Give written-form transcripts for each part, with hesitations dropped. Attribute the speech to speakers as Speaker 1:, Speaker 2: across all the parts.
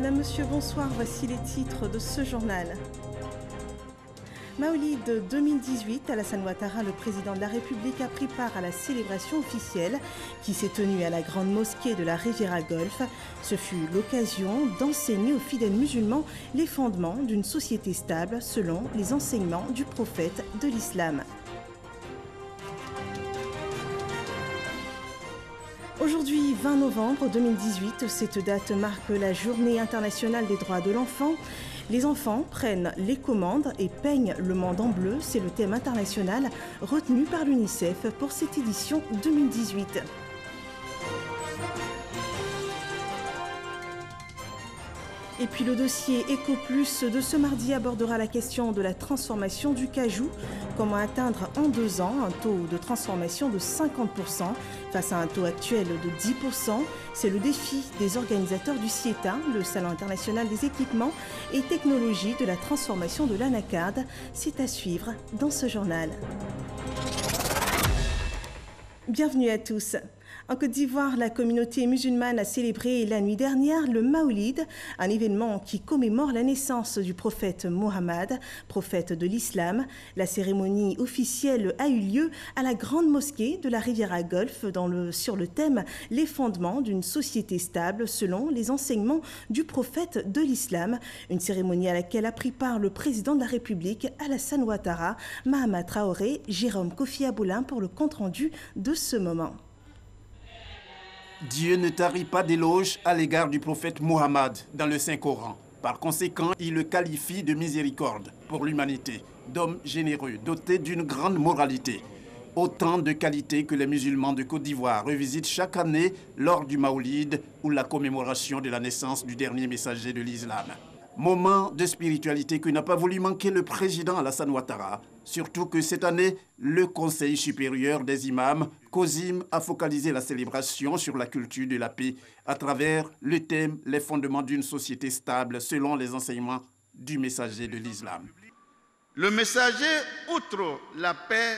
Speaker 1: Madame, Monsieur, bonsoir. Voici les titres de ce journal. Maolid 2018, Alassane Ouattara, le président de la République, a pris part à la célébration officielle qui s'est tenue à la grande mosquée de la Riviera Golfe. Ce fut l'occasion d'enseigner aux fidèles musulmans les fondements d'une société stable selon les enseignements du prophète de l'islam. Aujourd'hui, 20 novembre 2018, cette date marque la Journée internationale des droits de l'enfant. Les enfants prennent les commandes et peignent le monde en bleu. C'est le thème international retenu par l'UNICEF pour cette édition 2018. Et puis le dossier EcoPlus de ce mardi abordera la question de la transformation du cajou. Comment atteindre en 2 ans un taux de transformation de 50% face à un taux actuel de 10%. C'est le défi des organisateurs du CIETA, le Salon international des équipements et technologies de la transformation de l'anacarde. C'est à suivre dans ce journal. Bienvenue à tous. En Côte d'Ivoire, la communauté musulmane a célébré la nuit dernière le Maolid, un événement qui commémore la naissance du prophète Mohammed, prophète de l'islam. La cérémonie officielle a eu lieu à la grande mosquée de la Riviera Golfe sur le thème « Les fondements d'une société stable selon les enseignements du prophète de l'islam ». Une cérémonie à laquelle a pris part le président de la République, Alassane Ouattara, Mahama Traoré, Jérôme Kofi Aboulin pour le compte-rendu de ce moment.
Speaker 2: Dieu ne tarit pas d'éloges à l'égard du prophète Mohammed dans le Saint-Coran. Par conséquent, il le qualifie de miséricorde pour l'humanité, d'homme généreux, doté d'une grande moralité. Autant de qualités que les musulmans de Côte d'Ivoire revisitent chaque année lors du Maolid ou la commémoration de la naissance du dernier messager de l'islam. Moment de spiritualité que n'a pas voulu manquer le président Alassane Ouattara, surtout que cette année, le Conseil supérieur des imams, COSIM, a focalisé la célébration sur la culture de la paix à travers le thème « Les fondements d'une société stable selon les enseignements du messager de l'islam ».
Speaker 3: Le messager, outre la paix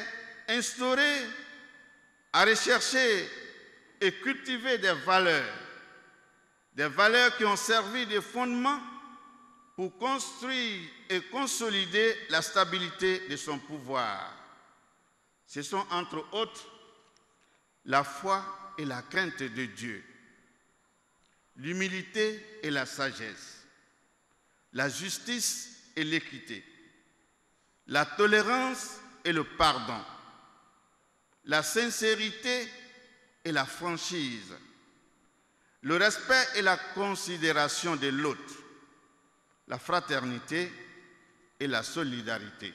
Speaker 3: instaurée, a recherché et cultivé des valeurs qui ont servi de fondement pour construire et consolider la stabilité de son pouvoir. Ce sont entre autres la foi et la crainte de Dieu, l'humilité et la sagesse, la justice et l'équité, la tolérance et le pardon, la sincérité et la franchise, le respect et la considération de l'autre, la fraternité et la solidarité.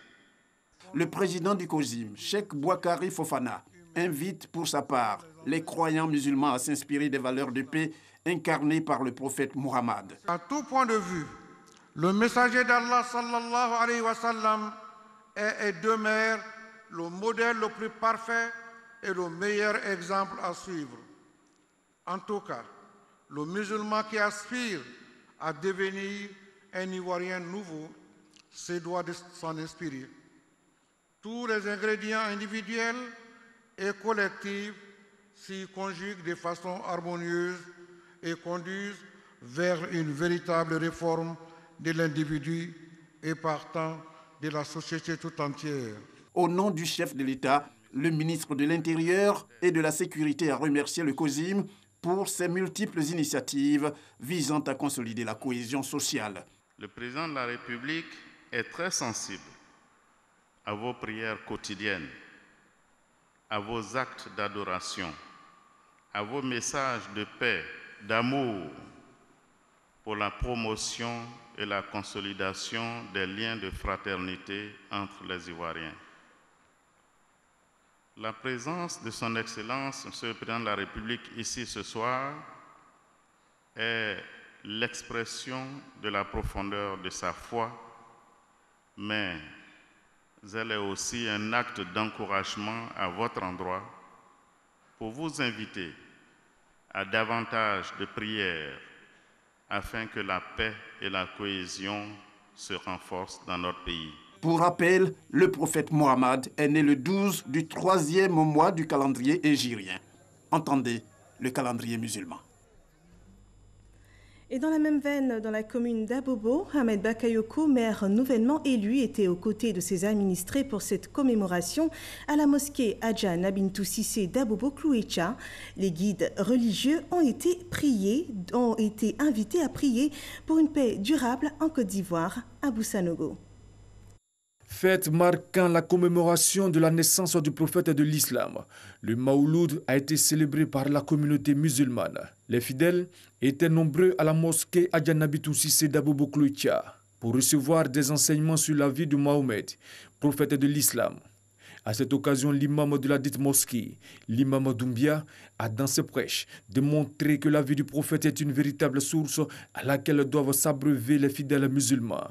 Speaker 2: Le président du COSIM, Cheikh Bouakari Fofana, invite pour sa part les croyants musulmans à s'inspirer des valeurs de paix incarnées par le prophète Mohammed.
Speaker 4: À tout point de vue, le messager d'Allah sallallahu alayhi wa sallam est et demeure le modèle le plus parfait et le meilleur exemple à suivre. En tout cas, le musulman qui aspire à devenir un Ivoirien nouveau se doit de s'en inspirer. Tous les ingrédients individuels et collectifs s'y conjuguent de façon harmonieuse et conduisent vers une véritable réforme de l'individu et partant de la société tout entière.
Speaker 2: Au nom du chef de l'État, le ministre de l'Intérieur et de la Sécurité a remercié le COSIM pour ses multiples initiatives visant à consolider la cohésion sociale.
Speaker 3: Le président de la République est très sensible à vos prières quotidiennes, à vos actes d'adoration, à vos messages de paix, d'amour pour la promotion et la consolidation des liens de fraternité entre les Ivoiriens. La présence de son Excellence, Monsieur le Président de la République, ici ce soir, est l'expression de la profondeur de sa foi, mais elle est aussi un acte d'encouragement à votre endroit pour vous inviter à davantage de prières afin que la paix et la cohésion se renforcent dans notre pays.
Speaker 2: Pour rappel, le prophète Mohammed est né le 12 du 3e mois du calendrier hégirien. Entendez le calendrier musulman.
Speaker 1: Et dans la même veine, dans la commune d'Abobo, Ahmed Bakayoko, maire nouvellement élu, était aux côtés de ses administrés pour cette commémoration à la mosquée Adja Nabintou Sissé d'Abobo Klouecha. Les guides religieux ont été invités à prier pour une paix durable en Côte d'Ivoire, à Boussanogo.
Speaker 5: Fête marquant la commémoration de la naissance du prophète de l'islam. Le Mawloud a été célébré par la communauté musulmane. Les fidèles étaient nombreux à la mosquée Adja Nabintou Sissé d'Abobo Klouecha pour recevoir des enseignements sur la vie de Mahomet, prophète de l'islam. À cette occasion, l'imam de la dite mosquée, l'imam Doumbia, a dans ses prêches démontré que la vie du prophète est une véritable source à laquelle doivent s'abreuver les fidèles musulmans.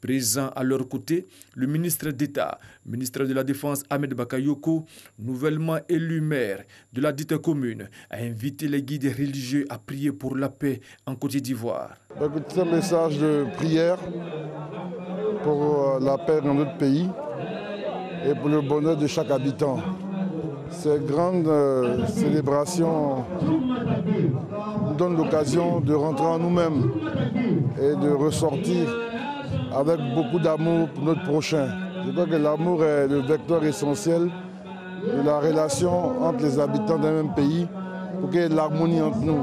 Speaker 5: Présent à leur côté, le ministre d'État, ministre de la Défense Ahmed Bakayoko, nouvellement élu maire de la dite commune, a invité les guides religieux à prier pour la paix en Côte d'Ivoire.
Speaker 6: C'est un message de prière pour la paix dans notre pays et pour le bonheur de chaque habitant. Ces grandes célébrations nous donnent l'occasion de rentrer en nous-mêmes et de ressortir avec beaucoup d'amour pour notre prochain. Je crois que l'amour est le vecteur essentiel de la relation entre les habitants d'un même pays pour qu'il y ait de l'harmonie entre nous.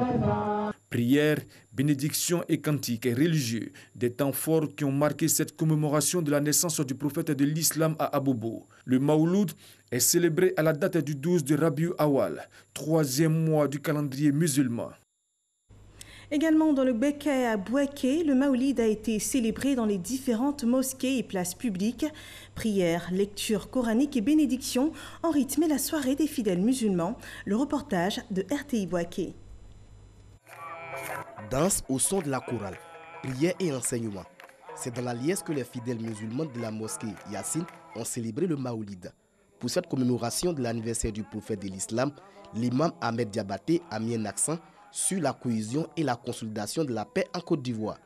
Speaker 5: Prières, bénédictions et cantiques religieux, des temps forts qui ont marqué cette commémoration de la naissance du prophète de l'islam à Abobo. Le Mawloud est célébré à la date du 12 de Rabiul Awal, 3e mois du calendrier musulman.
Speaker 1: Également dans le Béquet à Bouaké, le Maoulid a été célébré dans les différentes mosquées et places publiques. Prières, lectures coraniques et bénédictions ont rythmé la soirée des fidèles musulmans. Le reportage de RTI Bouaké.
Speaker 7: Danse au son de la chorale, prières et enseignements. C'est dans la liesse que les fidèles musulmans de la mosquée Yassine ont célébré le Maoulid. Pour cette commémoration de l'anniversaire du prophète de l'islam, l'imam Ahmed Diabaté a mis un accent sur la cohésion et la consolidation de la paix en Côte d'Ivoire.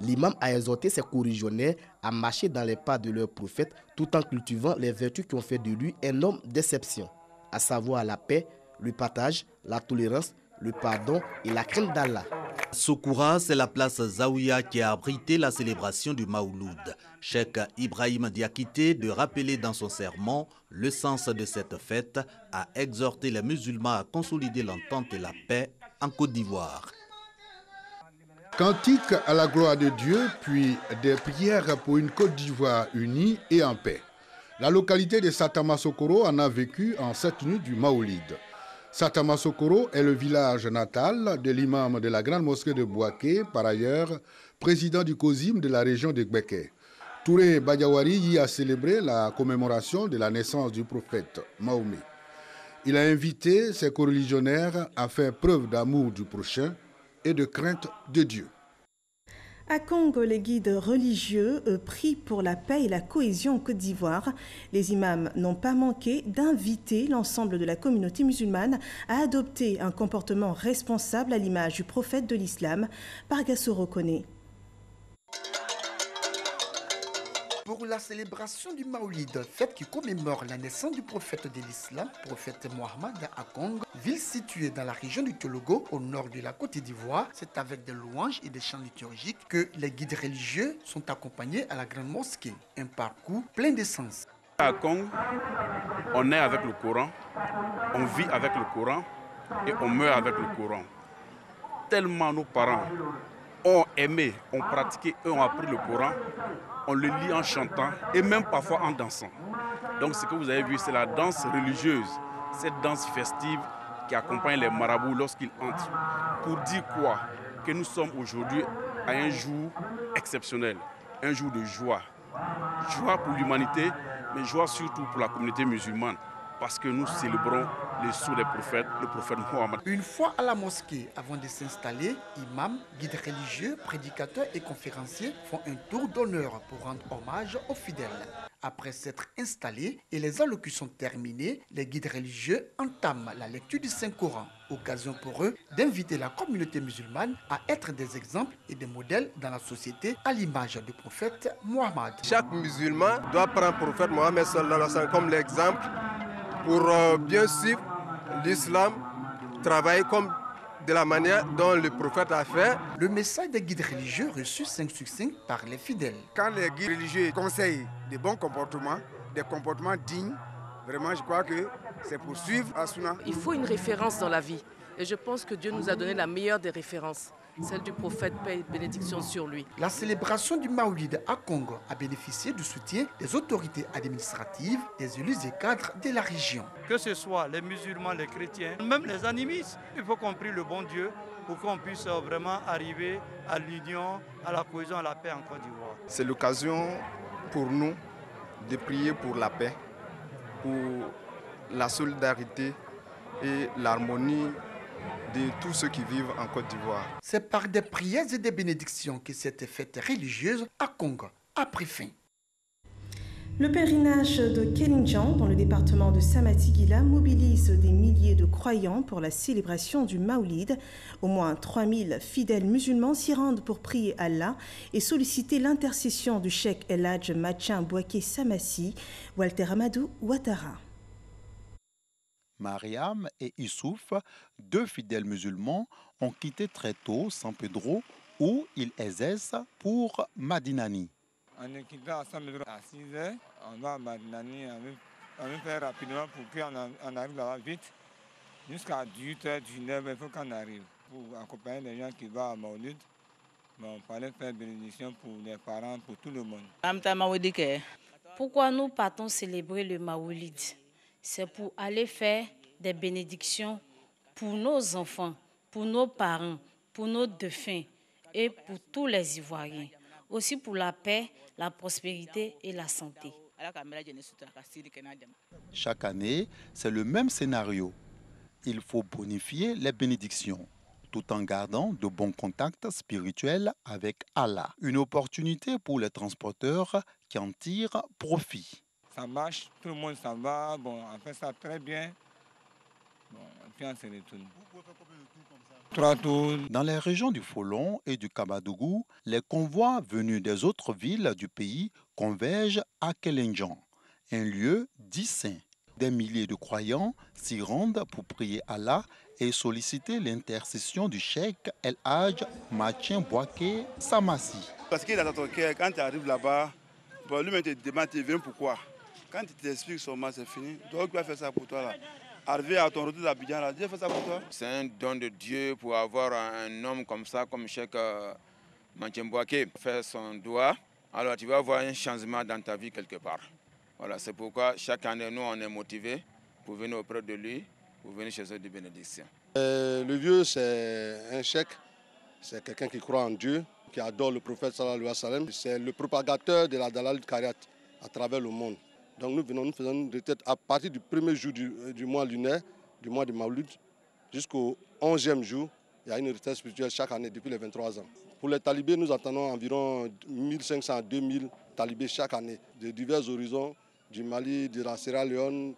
Speaker 7: L'imam a exhorté ses coreligionnaires à marcher dans les pas de leur prophète tout en cultivant les vertus qui ont fait de lui un homme d'exception, à savoir la paix, le partage, la tolérance, le pardon et la crainte d'Allah.
Speaker 8: Sokoura, c'est la place Zaouia qui a abrité la célébration du Maouloud. Cheikh Ibrahim Diakité, de rappeler dans son sermon le sens de cette fête, a exhorté les musulmans à consolider l'entente et la paix en Côte d'Ivoire.
Speaker 9: Cantique à la gloire de Dieu, puis des prières pour une Côte d'Ivoire unie et en paix. La localité de Satamasokoro en a vécu en cette nuit du Maoulid. Satamasokoro est le village natal de l'imam de la grande mosquée de Bouaké, par ailleurs président du COSIM de la région de Gbeke. Touré Badiawari y a célébré la commémoration de la naissance du prophète Mahomet. Il a invité ses coreligionnaires à faire preuve d'amour du prochain et de crainte de Dieu.
Speaker 1: À Congo, les guides religieux prient pour la paix et la cohésion en Côte d'Ivoire. Les imams n'ont pas manqué d'inviter l'ensemble de la communauté musulmane à adopter un comportement responsable à l'image du prophète de l'islam, Pargassoro Koné.
Speaker 10: Pour la célébration du Maoulid, fête qui commémore la naissance du prophète de l'islam, prophète Mohammed à Kong, ville située dans la région du Tologo, au nord de la Côte d'Ivoire, c'est avec des louanges et des chants liturgiques que les guides religieux sont accompagnés à la grande mosquée. Un parcours plein d'essence.
Speaker 11: À Kong, on est avec le Coran, on vit avec le Coran et on meurt avec le Coran. Tellement nos parents ont aimé, ont pratiqué et ont appris le Coran, on le lit en chantant et même parfois en dansant. Donc ce que vous avez vu, c'est la danse religieuse, cette danse festive qui accompagne les marabouts lorsqu'ils entrent. Pour dire quoi? Que nous sommes aujourd'hui à un jour exceptionnel, un jour de joie. Joie pour l'humanité, mais joie surtout pour la communauté musulmane, parce que nous célébrons les sceaux des prophètes, le prophète Mohammed.
Speaker 10: Une fois à la mosquée, avant de s'installer, imams, guides religieux, prédicateurs et conférenciers font un tour d'honneur pour rendre hommage aux fidèles. Après s'être installés et les allocutions terminées, les guides religieux entament la lecture du Saint-Coran. Occasion pour eux d'inviter la communauté musulmane à être des exemples et des modèles dans la société à l'image du prophète Mohammed.
Speaker 12: Chaque musulman doit prendre le prophète Mohammed comme l'exemple pour bien suivre l'islam, travailler comme de la manière dont le prophète a fait.
Speaker 10: Le message des guides religieux reçu 5 sur 5 par les fidèles.
Speaker 13: Quand les guides religieux conseillent de bons comportements, des comportements dignes, vraiment je crois que c'est pour suivre Asuna.
Speaker 14: Il faut une référence dans la vie. Et je pense que Dieu nous a donné la meilleure des références, celle du prophète, paix et bénédiction sur lui.
Speaker 10: La célébration du Maoulid à Congo a bénéficié du soutien des autorités administratives, des élus et cadres de la région.
Speaker 15: Que ce soit les musulmans, les chrétiens, même les animistes, il faut qu'on prie le bon Dieu pour qu'on puisse vraiment arriver à l'union, à la cohésion, à la paix en Côte d'Ivoire.
Speaker 16: C'est l'occasion pour nous de prier pour la paix, pour la solidarité et l'harmonie de tous ceux qui vivent en Côte d'Ivoire.
Speaker 10: C'est par des prières et des bénédictions que cette fête religieuse à Congo a pris fin.
Speaker 1: Le pèlerinage de Kelindjan, dans le département de Samati-Gila, mobilise des milliers de croyants pour la célébration du Maoulid. Au moins 3000 fidèles musulmans s'y rendent pour prier Allah et solliciter l'intercession du cheikh El Hadj Mathian Bouaké Samassi, Walter Amadou Ouattara.
Speaker 17: Mariam et Issouf, deux fidèles musulmans, ont quitté très tôt San Pedro où ils exercent pour Madinani.
Speaker 18: On est quitté à San Pedro à 6h, on va à Madinani, on veut faire rapidement pour qu'on arrive là-bas vite. Jusqu'à 18h, 19h, il faut qu'on arrive. Pour accompagner les gens qui vont à Maouloud, on parlait faire bénédiction pour les parents, pour tout le monde.
Speaker 19: Pourquoi nous partons célébrer le Maoulid? C'est pour aller faire des bénédictions pour nos enfants, pour nos parents, pour nos défunts et pour tous les Ivoiriens. Aussi pour la paix, la prospérité et la santé.
Speaker 17: Chaque année, c'est le même scénario. Il faut bonifier les bénédictions, tout en gardant de bons contacts spirituels avec Allah. Une opportunité pour les transporteurs qui en tirent profit.
Speaker 18: Ça marche, tout le monde s'en va, bon, on fait ça très bien. Bon, et puis on se retourne. 3 tours.
Speaker 17: Dans les régions du Folon et du Kamadougou, les convois venus des autres villes du pays convergent à Kelindjan, un lieu dit saint. Des milliers de croyants s'y rendent pour prier Allah et solliciter l'intercession du cheikh El Hadj Mathian Bouaké Samassi.
Speaker 20: Parce qu'il a dans ton cœur, quand tu arrives là-bas, bon, lui-même te demande, tu viens pourquoi? Quand tu t'expliques seulement, c'est fini. Donc, il va faire ça pour toi là. Arrivé à ton retour d'Abidjan, là, Dieu fait ça pour toi.
Speaker 21: C'est un don de Dieu pour avoir un homme comme ça, comme Cheikh Mathian Bouaké, faire son doigt. Alors, tu vas avoir un changement dans ta vie quelque part. Voilà, c'est pourquoi chaque année, nous, on est motivés pour venir auprès de lui, pour venir chez eux de bénédiction.
Speaker 22: Le vieux, c'est un cheikh, c'est quelqu'un qui croit en Dieu, qui adore le prophète sallallahu alayhi wa sallam. C'est le propagateur de la Dalal Kariat à travers le monde. Donc nous faisons une retraite à partir du premier jour du mois lunaire, du mois de Maouloud, jusqu'au 11e jour. Il y a une retraite spirituelle chaque année depuis les 23 ans. Pour les talibés, nous attendons environ 1500 à 2000 talibés chaque année, de divers horizons, du Mali, de la Sierra Leone,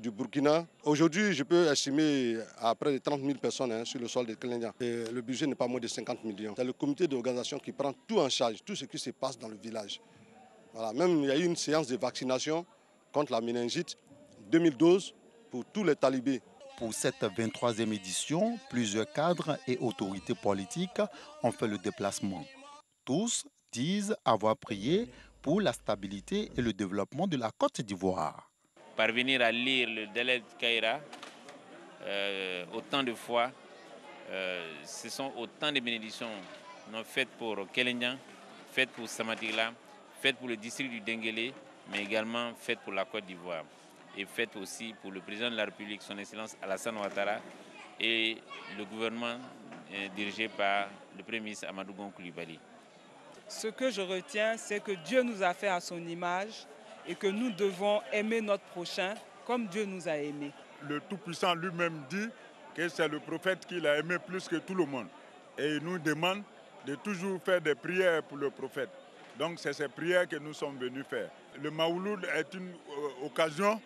Speaker 22: du Burkina. Aujourd'hui, je peux estimer à près de 30 000 personnes sur le sol de Kelindjan. Le budget n'est pas moins de 50 millions. C'est le comité d'organisation qui prend tout en charge, tout ce qui se passe dans le village. Voilà, même il y a eu une séance de vaccination contre la méningite, 2012, pour tous les talibés.
Speaker 17: Pour cette 23e édition, plusieurs cadres et autorités politiques ont fait le déplacement. Tous disent avoir prié pour la stabilité et le développement de la Côte d'Ivoire.
Speaker 23: Parvenir à lire le Dalal Kaira autant de fois, ce sont autant de bénédictions non faites pour Kelindjan, faites pour Samati-Gila, faites pour le district du Denguélé, mais également faites pour la Côte d'Ivoire. Et faites aussi pour le président de la République, son Excellence Alassane Ouattara, et le gouvernement dirigé par le Premier ministre Amadou Gon Coulibaly.
Speaker 24: Ce que je retiens, c'est que Dieu nous a fait à son image et que nous devons aimer notre prochain comme Dieu nous a aimés.
Speaker 25: Le Tout-Puissant lui-même dit que c'est le prophète qu'il a aimé plus que tout le monde. Et il nous demande de toujours faire des prières pour le prophète. Donc c'est ces prières que nous sommes venus faire. Le Maouloud est une occasion,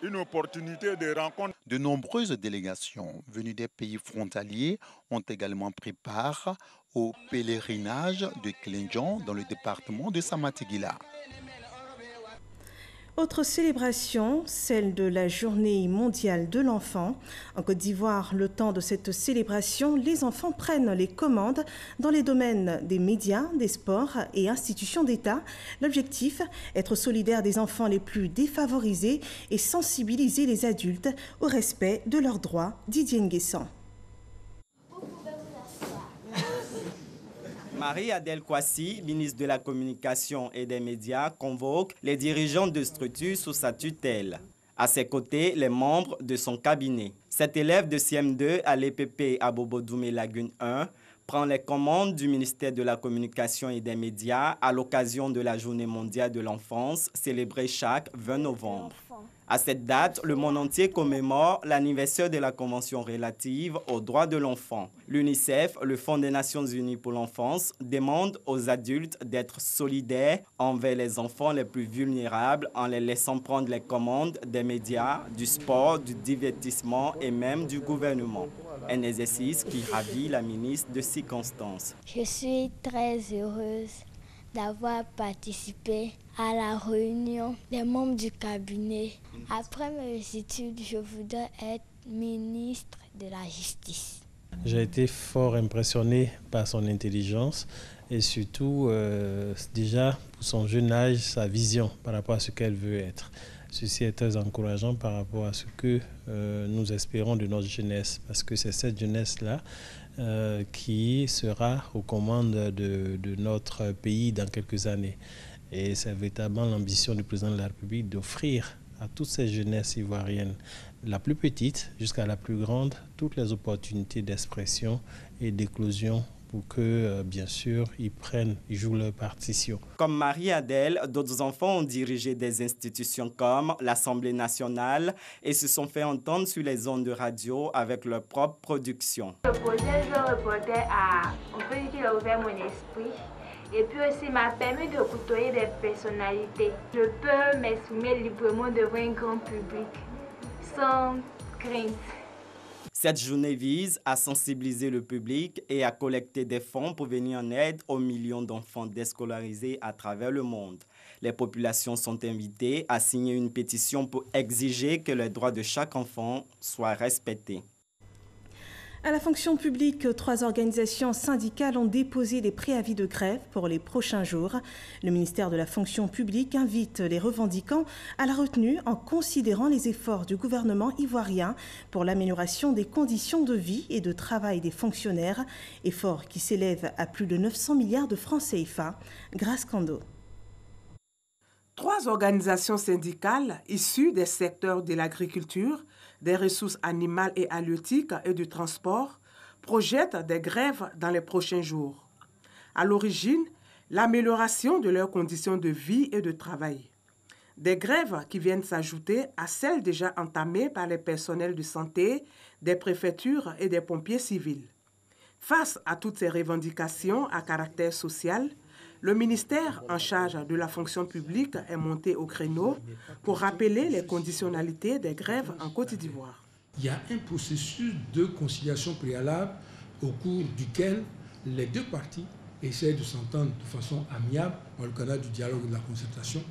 Speaker 25: une opportunité de rencontre.
Speaker 17: De nombreuses délégations venues des pays frontaliers ont également pris part au pèlerinage de Kelindjan dans le département de Samati-Gila.
Speaker 1: Autre célébration, celle de la Journée mondiale de l'enfant. En Côte d'Ivoire, le temps de cette célébration, les enfants prennent les commandes dans les domaines des médias, des sports et institutions d'État. L'objectif, être solidaire des enfants les plus défavorisés et sensibiliser les adultes au respect de leurs droits. Didier Nguessan.
Speaker 2: Marie-Adèle Kouassi, ministre de la Communication et des Médias, convoque les dirigeants de structures sous sa tutelle. À ses côtés, les membres de son cabinet. Cet élève de CM2 à l'EPP à Bobo-Doumé Lagune 1 prend les commandes du ministère de la Communication et des Médias à l'occasion de la Journée mondiale de l'enfance, célébrée chaque 20 novembre. À cette date, le monde entier commémore l'anniversaire de la Convention relative aux droits de l'enfant. L'UNICEF, le Fonds des Nations Unies pour l'enfance, demande aux adultes d'être solidaires envers les enfants les plus vulnérables en les laissant prendre les commandes des médias, du sport, du divertissement et même du gouvernement. Un exercice qui ravit la ministre de circonstances.
Speaker 3: Je suis très heureuse d'avoir participé à la réunion des membres du cabinet. Après mes études, je voudrais être ministre de la Justice.
Speaker 4: J'ai été fort impressionné par son intelligence et surtout déjà pour son jeune âge, sa vision par rapport à ce qu'elle veut être. Ceci est très encourageant par rapport à ce que nous espérons de notre jeunesse, parce que c'est cette jeunesse-là qui sera aux commandes de notre pays dans quelques années. Et c'est véritablement l'ambition du président de la République d'offrir à toutes ces jeunesses ivoiriennes, la plus petite jusqu'à la plus grande, toutes les opportunités d'expression et d'éclosion pour que, bien sûr, ils jouent leur partition.
Speaker 2: Comme Marie-Adèle, d'autres enfants ont dirigé des institutions comme l'Assemblée nationale et se sont fait entendre sur les ondes de radio avec leur propre production.
Speaker 5: Le projet Je Reporter on peut dire qu'il a ouvert mon esprit et puis aussi m'a permis de côtoyer des personnalités. Je peux m'exprimer librement devant un grand public sans crainte.
Speaker 2: Cette journée vise à sensibiliser le public et à collecter des fonds pour venir en aide aux millions d'enfants déscolarisés à travers le monde. Les populations sont invitées à signer une pétition pour exiger que les droits de chaque enfant soient respectés.
Speaker 1: À la fonction publique, 3 organisations syndicales ont déposé des préavis de grève pour les prochains jours. Le ministère de la fonction publique invite les revendiquants à la retenue en considérant les efforts du gouvernement ivoirien pour l'amélioration des conditions de vie et de travail des fonctionnaires, efforts qui s'élèvent à plus de 900 milliards de francs CFA. Grace Kando.
Speaker 6: 3 organisations syndicales issues des secteurs de l'agriculture, des ressources animales et halieutiques et du transport projettent des grèves dans les prochains jours. À l'origine, l'amélioration de leurs conditions de vie et de travail. Des grèves qui viennent s'ajouter à celles déjà entamées par les personnels de santé, des préfectures et des pompiers civils. Face à toutes ces revendications à caractère social, le ministère en charge de la fonction publique est monté au créneau pour rappeler les conditionnalités des grèves en Côte d'Ivoire.
Speaker 26: Il y a un processus de conciliation préalable au cours duquel les 2 parties essaient de s'entendre de façon amiable dans le cadre du dialogue et de la concertation,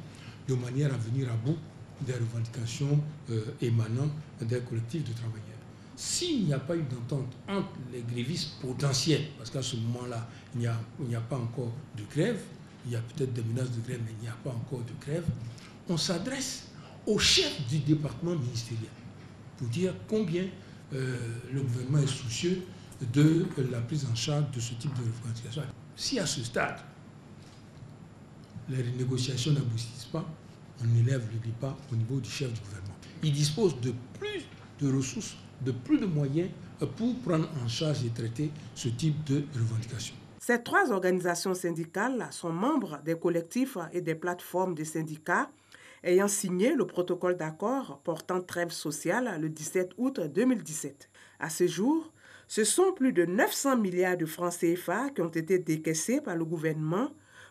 Speaker 26: de manière à venir à bout des revendications émanant des collectifs de travailleurs. S'il n'y a pas eu d'entente entre les grévistes potentiels, parce qu'à ce moment-là, il n'y a pas encore de grève, il y a peut-être des menaces de grève, mais il n'y a pas encore de grève, on s'adresse au chef du département ministériel pour dire combien le gouvernement est soucieux de la prise en charge de ce type de revendication. Si à ce stade, les négociations n'aboutissent pas, on n'élève le pas au niveau du chef du gouvernement. Il dispose de plus de ressources, de plus de moyens pour prendre en charge et traiter ce type de revendications.
Speaker 6: Ces 3 organisations syndicales sont membres des collectifs et des plateformes de syndicats ayant signé le protocole d'accord portant trêve sociale le 17 août 2017. À ce jour, ce sont plus de 900 milliards de francs CFA qui ont été décaissés par le gouvernement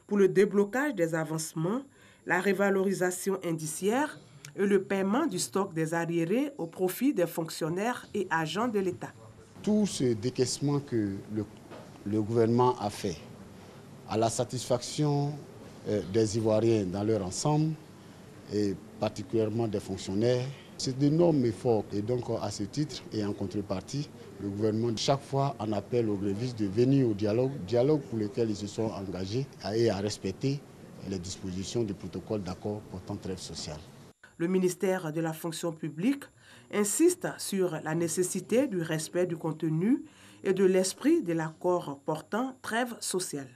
Speaker 6: pour le déblocage des avancements, la révalorisation indiciaire et le paiement du stock des arriérés au profit des fonctionnaires et agents de l'État.
Speaker 27: Tout ce décaissement que le gouvernement a fait à la satisfaction des Ivoiriens dans leur ensemble et particulièrement des fonctionnaires. C'est d'énormes efforts et donc à ce titre et en contrepartie, le gouvernement chaque fois en appelle aux grévistes de venir au dialogue pour lequel ils se sont engagés et à respecter les dispositions du protocole d'accord portant trêve sociale.
Speaker 6: Le ministère de la fonction publique insiste sur la nécessité du respect du contenu et de l'esprit de l'accord portant trêve sociale.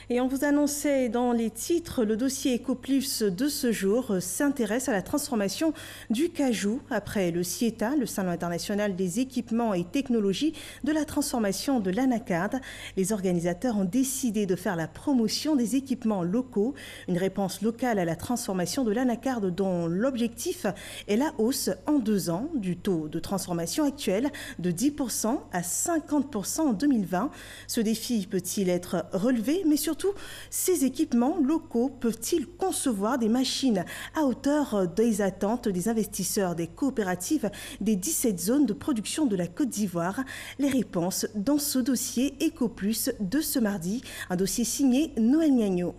Speaker 1: Et on vous annonçait dans les titres, le dossier Ecoplus de ce jour s'intéresse à la transformation du cajou après le CIETA, le Salon international des équipements et technologies de la transformation de l'anacarde. Les organisateurs ont décidé de faire la promotion des équipements locaux, une réponse locale à la transformation de l'anacarde dont l'objectif est la hausse en 2 ans du taux de transformation actuel de 10% à 50% en 2020. Ce défi peut-il être relevé, mais surtout, ces équipements locaux peuvent-ils concevoir des machines à hauteur des attentes des investisseurs des coopératives des 17 zones de production de la Côte d'Ivoire? Les réponses dans ce dossier Ecoplus de ce mardi, un dossier signé Noël Niagno.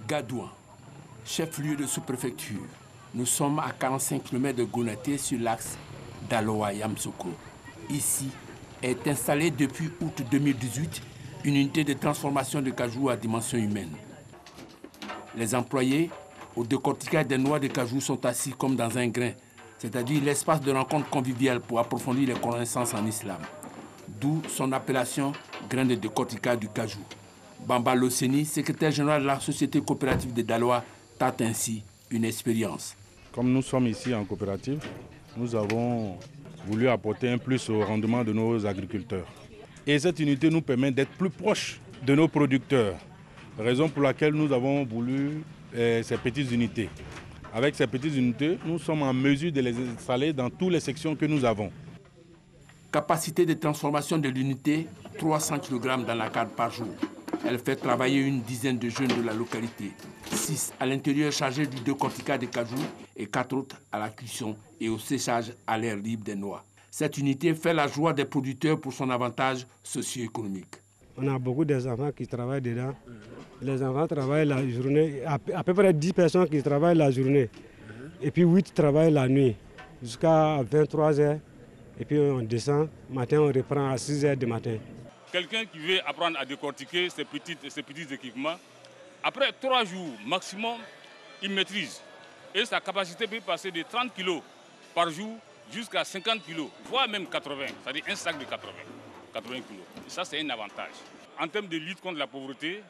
Speaker 7: Gadouin, chef-lieu de sous-préfecture. Nous sommes à 45 km de Gonaté sur l'axe Daloa-Yamsoko. Ici est installée depuis août 2018 une unité de transformation de cajou à dimension humaine. Les employés au décortiquage des noix de cajou sont assis comme dans un grain, c'est-à-dire l'espace de rencontre conviviale pour approfondir les connaissances en islam. D'où son appellation grain de décortiquage du cajou. Bamba Loseni, secrétaire général de la société coopérative de Daloa, tâte ainsi une expérience.
Speaker 25: Comme nous sommes ici en coopérative, nous avons voulu apporter un plus au rendement de nos agriculteurs. Et cette unité nous permet d'être plus proches de nos producteurs, raison pour laquelle nous avons voulu ces petites unités. Avec ces petites unités, nous sommes en mesure de les installer dans toutes les sections que nous avons.
Speaker 7: Capacité de transformation de l'unité, 300 kg dans la carte par jour. Elle fait travailler une dizaine de jeunes de la localité. 6 à l'intérieur chargés du décortiquage des cajous et 4 autres à la cuisson et au séchage à l'air libre des noix. Cette unité fait la joie des producteurs pour son avantage socio-économique.
Speaker 8: On a beaucoup d'enfants qui travaillent dedans. Les enfants travaillent la journée, à peu près 10 personnes qui travaillent la journée. Et puis 8 travaillent la nuit jusqu'à 23 h. Et puis on descend, matin on reprend à 6 h du matin.
Speaker 9: Quelqu'un qui veut apprendre à décortiquer ces petits équipements, après 3 jours maximum, il maîtrise. Et sa capacité peut passer de 30 kg par jour jusqu'à 50 kg, voire même 80, c'est-à-dire un sac de 80 kg. Et ça, c'est un avantage. En termes de lutte contre la pauvreté,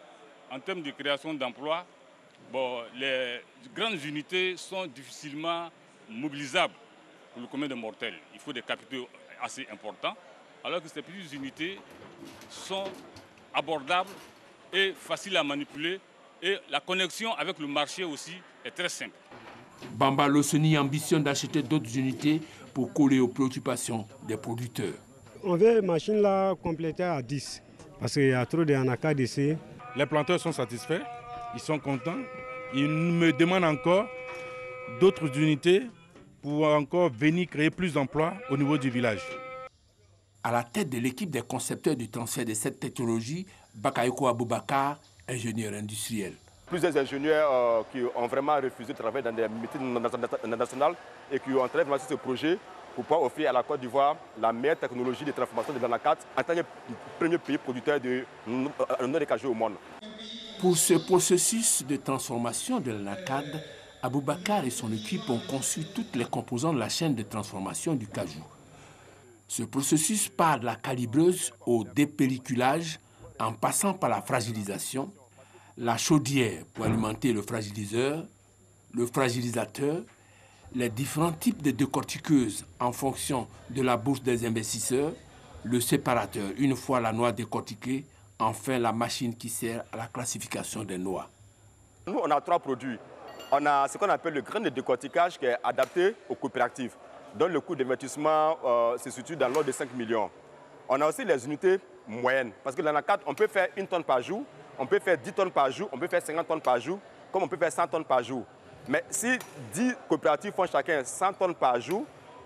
Speaker 9: en termes de création d'emplois, les grandes unités sont difficilement mobilisables pour le commun des mortels. Il faut des capitaux assez importants, alors que ces petites unités sont abordables et faciles à manipuler et la connexion avec le marché aussi est très simple.
Speaker 7: Bamba Loseni ambitionne d'acheter d'autres unités pour coller aux préoccupations des producteurs.
Speaker 8: On veut une machine là complétée à 10 parce qu'il y a trop d'anacardes ici.
Speaker 25: Les planteurs sont satisfaits, ils sont contents. Ils me demandent encore d'autres unités pour encore venir créer plus d'emplois au niveau du village.
Speaker 7: À la tête de l'équipe des concepteurs du transfert de cette technologie, Bakayoko Aboubakar, ingénieur industriel.
Speaker 11: Plusieurs ingénieurs qui ont vraiment refusé de travailler dans des meetings nationales et qui ont travaillé sur ce projet pour pouvoir offrir à la Côte d'Ivoire la meilleure technologie de transformation de l'anacarde en tant que premier pays producteur de noix de cajou au monde.
Speaker 7: Pour ce processus de transformation de l'anacarde, Aboubakar et son équipe ont conçu toutes les composants de la chaîne de transformation du cajou. Ce processus part de la calibreuse au dépelliculage en passant par la fragilisation, la chaudière pour alimenter le fragiliseur, le fragilisateur, les différents types de décortiqueuses en fonction de la bourse des investisseurs, le séparateur une fois la noix décortiquée, enfin la machine qui sert à la classification des noix.
Speaker 11: Nous, on a 3 produits. On a ce qu'on appelle le grain de décortiquage qui est adapté aux coopératives, dont le coût d'investissement se situe dans l'ordre de 5 millions. On a aussi les unités moyennes, parce que l'anacarde, on peut faire 1 tonne par jour, on peut faire 10 tonnes par jour, on peut faire 50 tonnes par jour, comme on peut faire 100 tonnes par jour. Mais si 10 coopératives font chacun 100 tonnes par jour,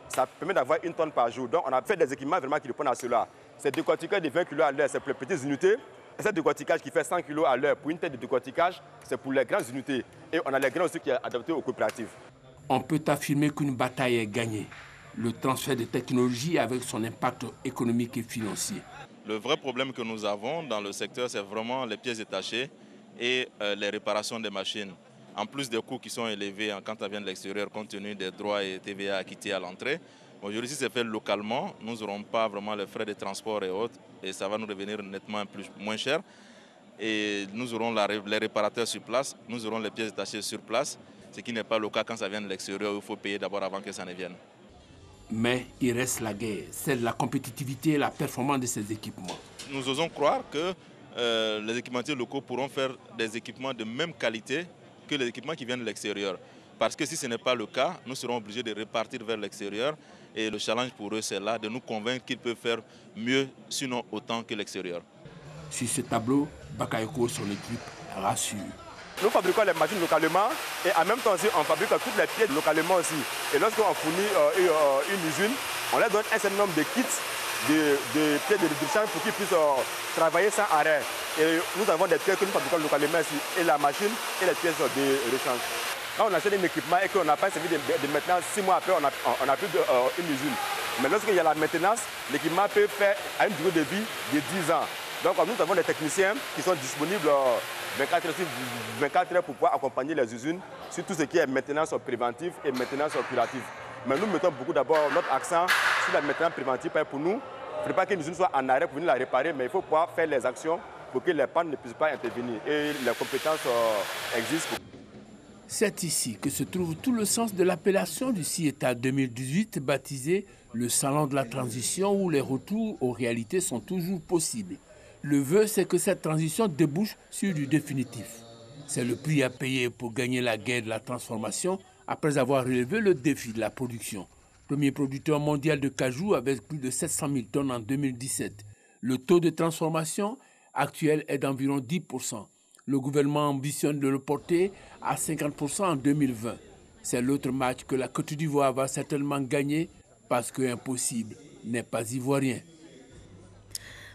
Speaker 11: ça permet d'avoir 1 tonne par jour. Donc on a fait des équipements vraiment qui répondent à cela. C'est décortiqueur de 20 kg à l'heure, c'est pour les petites unités. Et c'est décortiquage qui fait 100 kg à l'heure pour une tête de décortiquage, c'est pour les grandes unités. Et on a les grains aussi qui sont adaptés aux coopératives.
Speaker 7: On peut affirmer qu'une bataille est gagnée. Le transfert de technologie avec son impact économique et financier.
Speaker 10: Le vrai problème que nous avons dans le secteur, c'est vraiment les pièces détachées et les réparations des machines. En plus des coûts qui sont élevés quand ça vient de l'extérieur, compte tenu des droits et TVA acquittés à l'entrée. Aujourd'hui, si c'est fait localement, nous n'aurons pas vraiment les frais de transport et autres, et ça va nous revenir nettement moins cher. Et nous aurons les réparateurs sur place, nous aurons les pièces détachées sur place, ce qui n'est pas le cas quand ça vient de l'extérieur, où il faut payer d'abord avant que ça ne vienne.
Speaker 7: Mais il reste la guerre, c'est la compétitivité et la performance de ces équipements.
Speaker 10: Nous osons croire que les équipementiers locaux pourront faire des équipements de même qualité que les équipements qui viennent de l'extérieur. Parce que si ce n'est pas le cas, nous serons obligés de repartir vers l'extérieur. Et le challenge pour eux, c'est là de nous convaincre qu'ils peuvent faire mieux, sinon autant que l'extérieur.
Speaker 7: Sur ce tableau, Bakayoko, son équipe, rassure.
Speaker 11: Nous fabriquons les machines localement et en même temps aussi, on fabrique toutes les pièces localement aussi. Et lorsqu'on fournit une usine, on leur donne un certain nombre de kits de pièces de réduction pour qu'ils puissent travailler sans arrêt. Et nous avons des pièces que nous fabriquons localement ici, et la machine et les pièces de rechange. Quand on achète un équipement et qu'on n'a pas servi de maintenance, 6 mois après, on n'a plus une usine. Mais lorsqu'il y a la maintenance, l'équipement peut faire à une durée de vie de 10 ans. Donc nous avons des techniciens qui sont disponibles 24 heures sur 24 heures pour pouvoir accompagner les usines sur tout ce qui est maintenance préventive et maintenance curative. Mais nous mettons beaucoup d'abord notre accent sur la maintenance préventive. Pour nous, il ne faut pas qu'une usine soit en arrêt pour venir la réparer, mais il faut pouvoir faire les actions pour que les pannes ne puissent pas intervenir. Et les compétences existent.
Speaker 7: C'est ici que se trouve tout le sens de l'appellation du CIETA 2018 baptisé le Salon de la Transition où les retours aux réalités sont toujours possibles. Le vœu, c'est que cette transition débouche sur du définitif. C'est le prix à payer pour gagner la guerre de la transformation après avoir relevé le défi de la production. Premier producteur mondial de cajou avec plus de 700 000 tonnes en 2017. Le taux de transformation actuel est d'environ 10%. Le gouvernement ambitionne de le porter à 50% en 2020. C'est l'autre match que la Côte d'Ivoire va certainement gagner parce que impossible n'est pas ivoirien.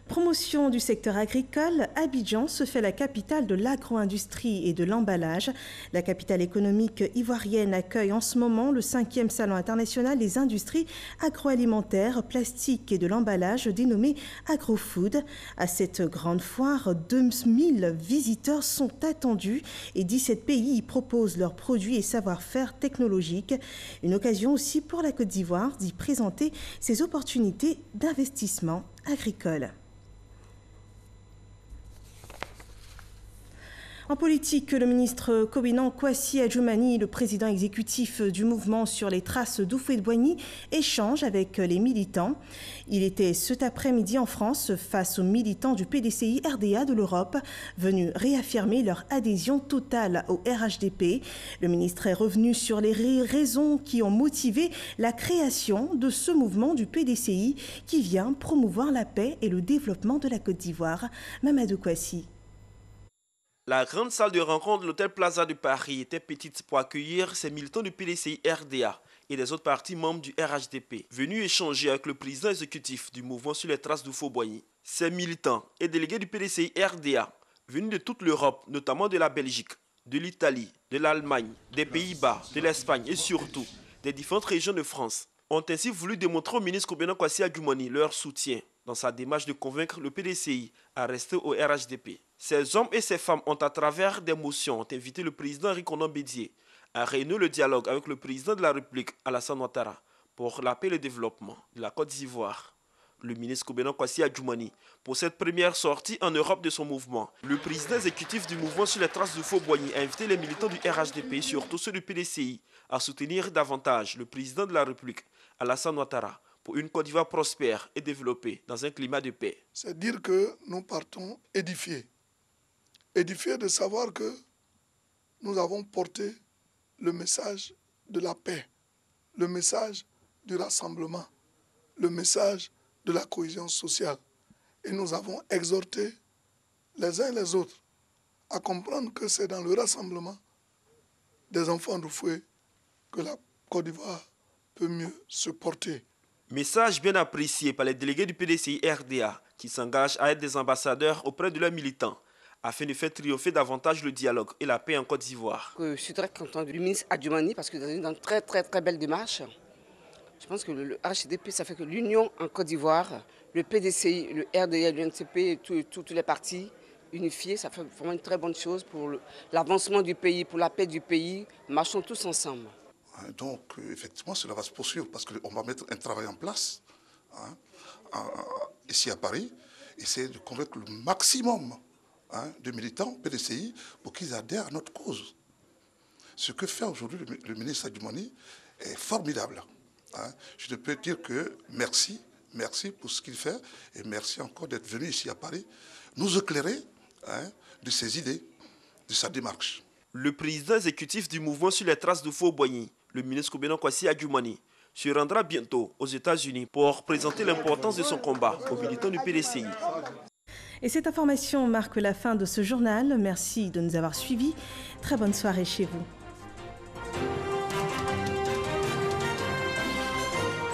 Speaker 1: Promotion du secteur agricole, Abidjan se fait la capitale de l'agro-industrie et de l'emballage. La capitale économique ivoirienne accueille en ce moment le 5e Salon international des industries agroalimentaires, plastiques et de l'emballage dénommé AgroFood. À cette grande foire, 2000 visiteurs sont attendus et 17 pays y proposent leurs produits et savoir-faire technologiques. Une occasion aussi pour la Côte d'Ivoire d'y présenter ses opportunités d'investissement agricole. En politique, le ministre Kobenan Kwasi Adjoumani, le président exécutif du mouvement sur les traces d'Houphouët-Boigny, échange avec les militants. Il était cet après-midi en France face aux militants du PDCI RDA de l'Europe, venus réaffirmer leur adhésion totale au RHDP. Le ministre est revenu sur les raisons qui ont motivé la création de ce mouvement du PDCI qui vient promouvoir la paix et le développement de la Côte d'Ivoire. Mamadou Kwasi.
Speaker 12: La grande salle de rencontre de l'hôtel Plaza de Paris était petite pour accueillir ces militants du PDCI RDA et des autres partis membres du RHDP, venus échanger avec le président exécutif du mouvement sur les traces d'Houphouët-Boigny. Ces militants et délégués du PDCI RDA, venus de toute l'Europe, notamment de la Belgique, de l'Italie, de l'Allemagne, des Pays-Bas, de l'Espagne et surtout des différentes régions de France, ont ainsi voulu démontrer au ministre Kobenan Kwasi Adjoumani leur soutien dans sa démarche de convaincre le PDCI à rester au RHDP. Ces hommes et ces femmes ont, à travers des motions, invité le président Henri Konan Bédié à réunir le dialogue avec le président de la République, Alassane Ouattara, pour la paix et le développement de la Côte d'Ivoire. Le ministre Kobenan Kwasi Adjoumani, pour cette première sortie en Europe de son mouvement. Le président exécutif du mouvement sur les traces d'Houphouët-Boigny a invité les militants du RHDP, surtout ceux du PDCI, à soutenir davantage le président de la République, Alassane Ouattara, pour une Côte d'Ivoire prospère et développée dans un climat de paix.
Speaker 13: C'est dire que nous partons édifiés. Édifiés de savoir que nous avons porté le message de la paix, le message du rassemblement, le message de la cohésion sociale. Et nous avons exhorté les uns et les autres à comprendre que c'est dans le rassemblement des enfants de fouet que la Côte d'Ivoire peut mieux se porter.
Speaker 12: Message bien apprécié par les délégués du PDCI RDA qui s'engagent à être des ambassadeurs auprès de leurs militants afin de faire triompher davantage le dialogue et la paix en Côte d'Ivoire.
Speaker 14: Je suis très content du ministre Adjoumani parce que dans une très belle démarche. Je pense que le RHDP, ça fait que l'union en Côte d'Ivoire, le PDCI, le RDA, l'UNCP, tous les partis unifiés, ça fait vraiment une très bonne chose pour l'avancement du pays, pour la paix du pays. Marchons tous ensemble.
Speaker 15: Donc, effectivement, cela va se poursuivre parce qu'on va mettre un travail en place ici à Paris, essayer de convaincre le maximum de militants PDCI pour qu'ils adhèrent à notre cause. Ce que fait aujourd'hui le ministre Adjoumani est formidable. Je ne peux dire que merci pour ce qu'il fait et merci encore d'être venu ici à Paris nous éclairer de ses idées, de sa démarche.
Speaker 12: Le président exécutif du mouvement sur les traces de Faux-Boigny, le ministre Kobena Kwasi Adjoumani, se rendra bientôt aux États-Unis pour présenter l'importance de son combat aux militants du PDCI.
Speaker 1: Et cette information marque la fin de ce journal. Merci de nous avoir suivis. Très bonne soirée chez vous.